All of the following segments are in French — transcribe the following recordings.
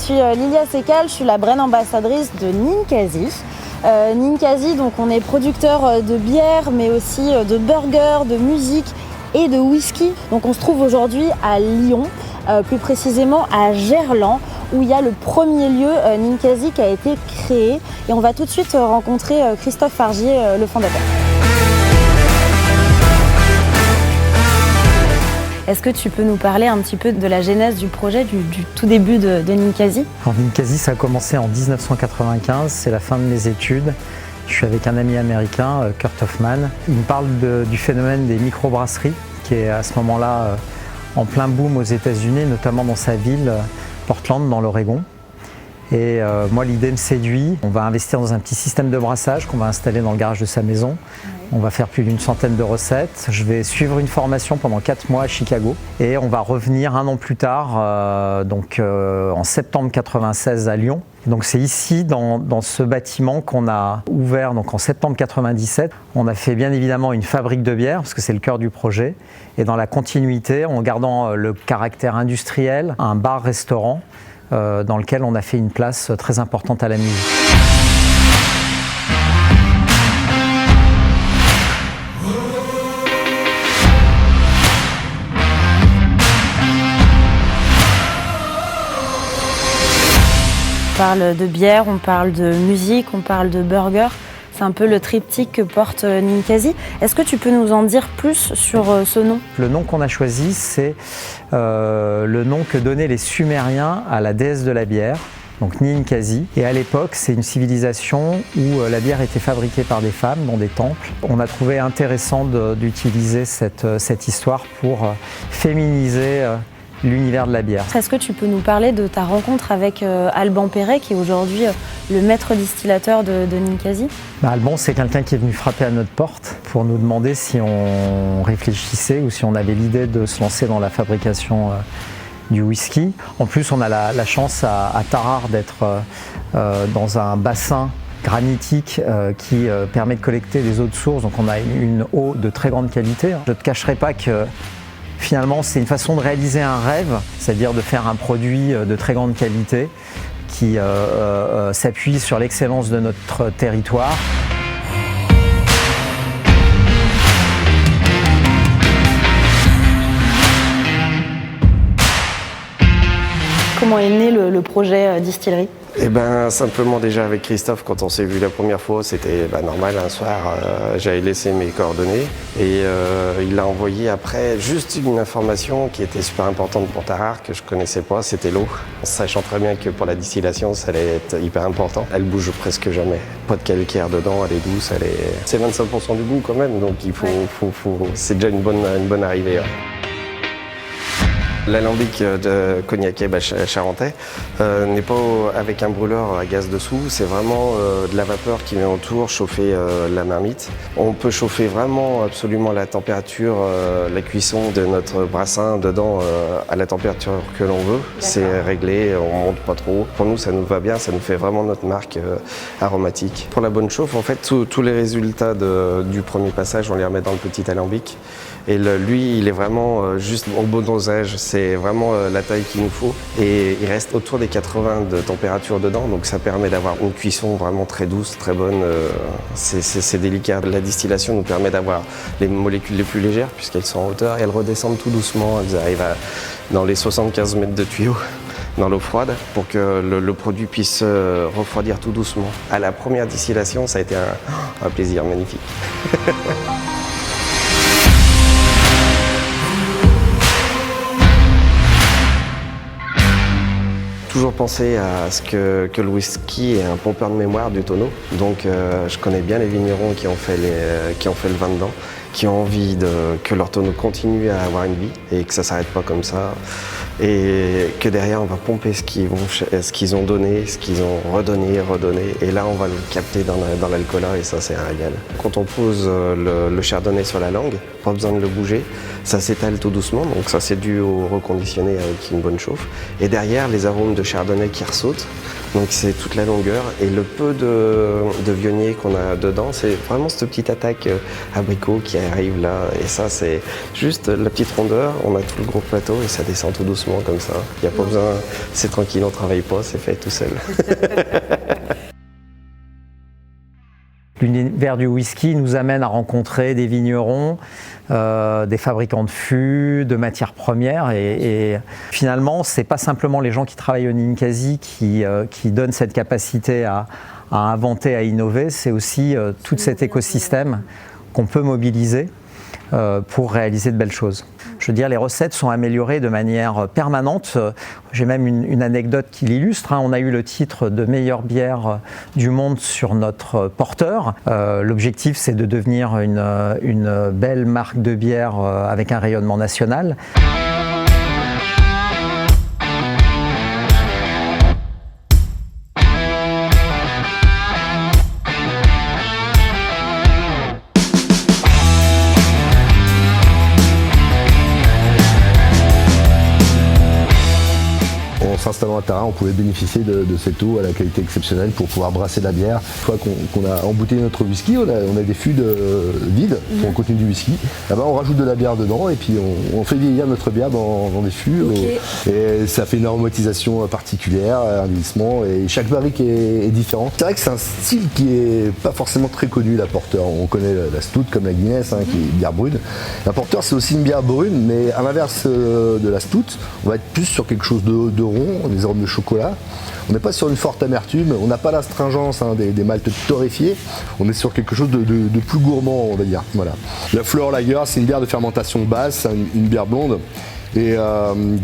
suis Lilia Sekal, je suis la brand ambassadrice de Ninkasi. Ninkasi, donc on est producteur de bière, mais aussi de burgers, de musique et de whisky. Donc on se trouve aujourd'hui à Lyon, plus précisément à Gerland, où il y a le premier lieu Ninkasi qui a été créé. Et on va tout de suite rencontrer Christophe Fargier, le fondateur. Est-ce que tu peux nous parler un petit peu de la genèse du projet, du tout début de Ninkasi ? Alors Ninkasi, ça a commencé en 1995, c'est la fin de mes études. Je suis avec un ami américain, Kurt Hoffman. Il me parle du phénomène des microbrasseries, qui est à ce moment-là en plein boom aux États-Unis, notamment dans sa ville, Portland, dans l'Oregon. Et moi, l'idée me séduit. On va investir dans un petit système de brassage qu'on va installer dans le garage de sa maison. On va faire plus d'une centaine de recettes. Je vais suivre une formation pendant 4 mois à Chicago. Et on va revenir 1 an plus tard, en septembre 96 à Lyon. Donc c'est ici, dans ce bâtiment qu'on a ouvert donc en septembre 97. On a fait bien évidemment une fabrique de bière, parce que c'est le cœur du projet. Et dans la continuité, en gardant le caractère industriel, un bar-restaurant dans lequel on a fait une place très importante à la musique. On parle de bière, on parle de musique, on parle de burger. C'est un peu le triptyque que porte Ninkasi. Est-ce que tu peux nous en dire plus sur ce nom ? Le nom qu'on a choisi, c'est le nom que donnaient les Sumériens à la déesse de la bière, donc Ninkasi. Et à l'époque, c'est une civilisation où la bière était fabriquée par des femmes dans des temples. On a trouvé intéressant d'utiliser cette histoire pour féminiser l'univers de la bière. Est-ce que tu peux nous parler de ta rencontre avec Alban Perret, qui est aujourd'hui le maître distillateur de Ninkasi ? Alban, c'est quelqu'un qui est venu frapper à notre porte pour nous demander si on réfléchissait ou si on avait l'idée de se lancer dans la fabrication du whisky. En plus, on a la chance à Tarare d'être dans un bassin granitique qui permet de collecter des eaux de source. Donc on a une eau de très grande qualité. Je ne te cacherai pas que finalement, c'est une façon de réaliser un rêve, c'est-à-dire de faire un produit de très grande qualité qui s'appuie sur l'excellence de notre territoire. Comment est né le projet distillerie ? Eh ben simplement déjà avec Christophe, quand on s'est vu la première fois, c'était normal, un soir j'avais laissé mes coordonnées et il a envoyé après juste une information qui était super importante pour Tarare, que je connaissais pas, c'était l'eau. Sachant très bien que pour la distillation ça allait être hyper important. Elle bouge presque jamais, pas de calcaire dedans, elle est douce, c'est 25% du goût quand même, donc il faut c'est déjà une bonne arrivée. L'alambic de Cognaquet charentais n'est pas avec un brûleur à gaz dessous, c'est vraiment de la vapeur qui met autour, chauffer la marmite. On peut chauffer vraiment absolument la température, la cuisson de notre brassin dedans à la température que l'on veut. C'est réglé, on monte pas trop. Pour nous, ça nous va bien, ça nous fait vraiment notre marque aromatique. Pour la bonne chauffe, en fait, tous les résultats du premier passage, on les remet dans le petit alambic. Et lui, il est vraiment juste au bon dosage, c'est vraiment la taille qu'il nous faut. Et il reste autour des 80 de température dedans, donc ça permet d'avoir une cuisson vraiment très douce, très bonne. C'est délicat. La distillation nous permet d'avoir les molécules les plus légères, puisqu'elles sont en hauteur, et elles redescendent tout doucement, elles arrivent dans les 75 mètres de tuyau dans l'eau froide, pour que le produit puisse refroidir tout doucement. À la première distillation, ça a été un plaisir magnifique. Toujours penser à ce que le whisky est un pompeur de mémoire du tonneau. Donc je connais bien les vignerons qui ont fait le vin dedans, qui ont envie que leur tonneau continue à avoir une vie et que ça ne s'arrête pas comme ça. Et que derrière on va pomper ce qu'ils ont donné, ce qu'ils ont redonné. Et là on va le capter dans l'alcoolat et ça c'est un régal. Quand on pose le chardonnay sur la langue, pas besoin de le bouger, ça s'étale tout doucement, donc ça c'est dû au reconditionné avec une bonne chauffe. Et derrière les arômes de chardonnay qui ressautent, donc c'est toute la longueur. Et le peu de vionnier qu'on a dedans, c'est vraiment cette petite attaque abricot qui arrive là. Et ça c'est juste la petite rondeur, on a tout le gros plateau et ça descend tout doucement. doucement comme ça. Il n'y a pas besoin, c'est tranquille, on ne travaille pas, c'est fait tout seul. L'univers du whisky nous amène à rencontrer des vignerons, des fabricants de fûts, de matières premières et finalement c'est pas simplement les gens qui travaillent au Ninkasi qui donnent cette capacité à inventer, à innover, c'est aussi tout cet écosystème qu'on peut mobiliser pour réaliser de belles choses. Je veux dire, les recettes sont améliorées de manière permanente. J'ai même une anecdote qui l'illustre. On a eu le titre de meilleure bière du monde sur notre porteur. L'objectif, c'est de devenir une belle marque de bière avec un rayonnement national. En s'installant à Tara, on pouvait bénéficier de cette eau à la qualité exceptionnelle pour pouvoir brasser de la bière. Une fois qu'on a embouteillé notre whisky, on a des fûts vides qui contiennent du whisky. Là-bas, on rajoute de la bière dedans et puis on fait vieillir notre bière dans des fûts. Okay. Et ça fait une aromatisation particulière, un vieillissement. Et chaque barrique est différente. C'est vrai que c'est un style qui est pas forcément très connu, la porter. On connaît la stout comme la Guinness, qui est une bière brune. La porter, c'est aussi une bière brune, mais à l'inverse de la stout, on va être plus sur quelque chose de rond, des arômes de chocolat. On n'est pas sur une forte amertume, on n'a pas l'astringence des maltes torréfiés, on est sur quelque chose de plus gourmand, on va dire. Voilà. La Floor Lager, c'est une bière de fermentation basse, une bière blonde, et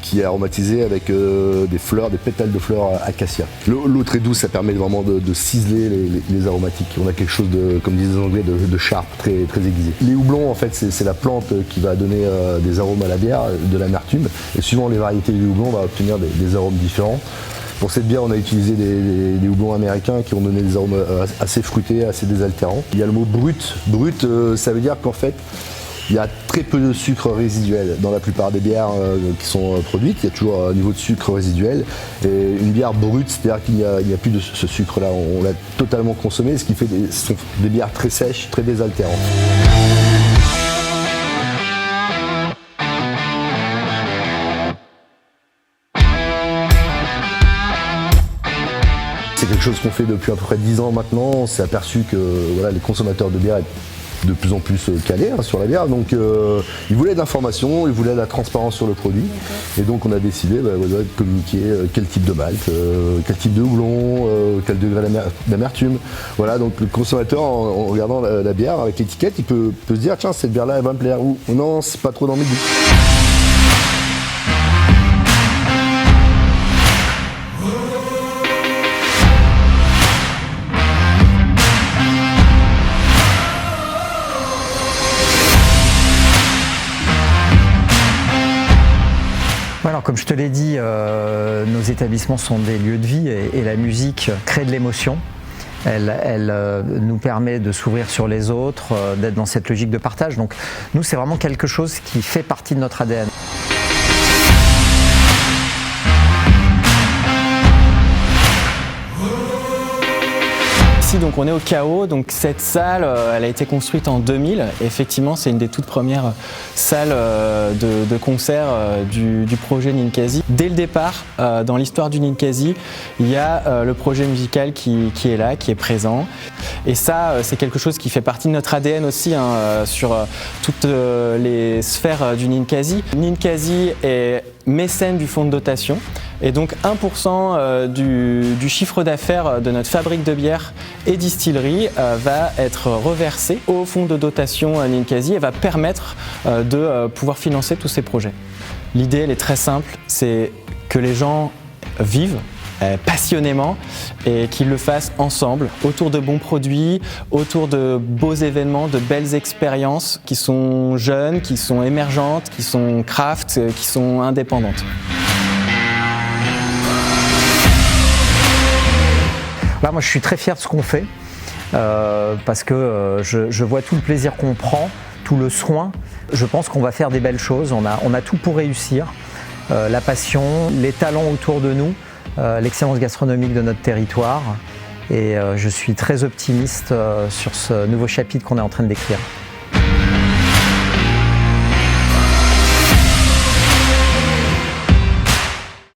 qui est aromatisée avec des fleurs, des pétales de fleurs acacia. L'eau très douce, ça permet vraiment de ciseler les aromatiques. On a quelque chose comme disent les Anglais, de sharp, très, très aiguisé. Les houblons, en fait, c'est la plante qui va donner des arômes à la bière, de l'amertume. Et suivant les variétés du houblon, on va obtenir des arômes différents. Pour cette bière, on a utilisé des houblons américains qui ont donné des arômes assez fruités, assez désaltérants. Il y a le mot brut. Brut, ça veut dire qu'en fait, il y a très peu de sucre résiduel dans la plupart des bières qui sont produites. Il y a toujours un niveau de sucre résiduel. Et une bière brute, c'est-à-dire qu'il n'y a plus de ce sucre-là. On l'a totalement consommé, ce qui fait ce sont des bières très sèches, très désaltérantes. C'est quelque chose qu'on fait depuis à peu près 10 ans maintenant. On s'est aperçu que voilà, les consommateurs de bière étaient de plus en plus calés sur la bière, donc ils voulaient de l'information, ils voulaient de la transparence sur le produit, et donc on a décidé de communiquer quel type de malt, quel type de houblon, quel degré d'amertume. Voilà, donc le consommateur en regardant la bière avec l'étiquette, il peut se dire tiens, cette bière là elle va me plaire, ou non, c'est pas trop dans mes goûts. Alors, comme je te l'ai dit, nos établissements sont des lieux de vie et la musique crée de l'émotion. Elle nous permet de s'ouvrir sur les autres, d'être dans cette logique de partage. Donc nous, c'est vraiment quelque chose qui fait partie de notre ADN. Ici, donc, on est au KO, donc cette salle elle a été construite en 2000. Effectivement, c'est une des toutes premières salles de concert du projet Ninkasi. Dès le départ, dans l'histoire du Ninkasi, il y a le projet musical qui est là, qui est présent. Et ça, c'est quelque chose qui fait partie de notre ADN aussi sur toutes les sphères du Ninkasi. Ninkasi est mécène du fonds de dotation. Et donc 1% du chiffre d'affaires de notre fabrique de bière et distillerie va être reversé au fonds de dotation Ninkasi et va permettre de pouvoir financer tous ces projets. L'idée, elle est très simple, c'est que les gens vivent passionnément et qu'ils le fassent ensemble, autour de bons produits, autour de beaux événements, de belles expériences qui sont jeunes, qui sont émergentes, qui sont craft, qui sont indépendantes. Là, moi, je suis très fier de ce qu'on fait parce que je vois tout le plaisir qu'on prend, tout le soin. Je pense qu'on va faire des belles choses. On a tout pour réussir. La passion, les talents autour de nous, l'excellence gastronomique de notre territoire. Et je suis très optimiste sur ce nouveau chapitre qu'on est en train d'écrire.